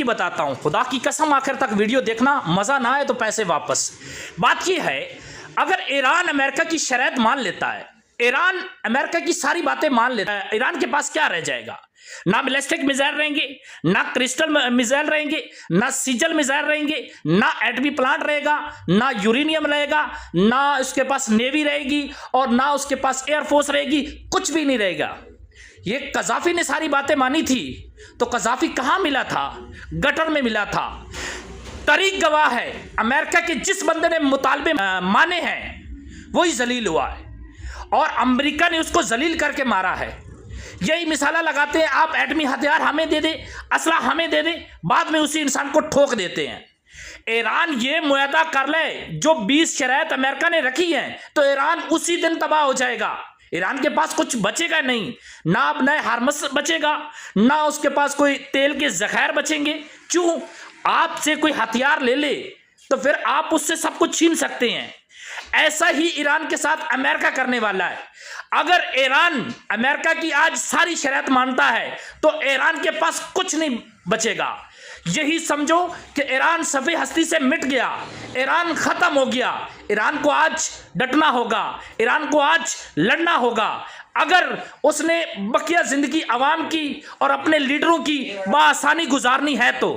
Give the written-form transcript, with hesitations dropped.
की बताता हूं, खुदा की कसम आखिर तक वीडियो देखना, मज़ा ना आए तो पैसे वापस। बात यह है, अगर ईरान अमेरिका की शर्त मान लेता है, ईरान अमेरिका की सारी बातें मान लेता है, ईरान के पास क्या रह जाएगा? ना बैलिस्टिक मिसाइल रहेंगे, ना क्रिस्टल मिसाइल रहेंगे, ना सीजल मिसाइल रहेंगे, ना एटमी प्लांट रहेगा, ना यूरेनियम रहेगा, ना उसके पास नेवी रहेगी और ना उसके पास एयरफोर्स रहेगी, कुछ भी नहीं रहेगा। ये कज़ाफी ने सारी बातें मानी थी, तो कज़ाफी कहां मिला था? गटर में मिला था। तारीख गवाह है, अमेरिका के जिस बंदे ने मुतालबे माने हैं वही जलील हुआ है और अमेरिका ने उसको जलील करके मारा है। यही मिसाला लगाते हैं, आप एटमी हथियार हमें दे दे, असला हमें दे दे, बाद में उसी इंसान को ठोक देते हैं। ईरान ये मुआहदा कर ले जो 20 शराइत अमेरिका ने रखी है, तो ईरान उसी दिन तबाह हो जाएगा। ईरान के पास कुछ बचेगा नहीं, ना अब नए हार्मस बचेगा, ना उसके पास कोई तेल के जखायर बचेंगे। क्यों? आपसे कोई हथियार ले ले तो फिर आप उससे सब कुछ छीन सकते हैं। ऐसा ही ईरान के साथ अमेरिका करने वाला है। अगर ईरान अमेरिका की आज सारी शर्त मानता है तो ईरान के पास कुछ नहीं बचेगा। यही समझो कि ईरान सफ़े हस्ती से मिट गया, ईरान खत्म हो गया। ईरान को आज डटना होगा, ईरान को आज लड़ना होगा। अगर उसने बकिया जिंदगी अवाम की और अपने लीडरों की बआसानी गुजारनी है तो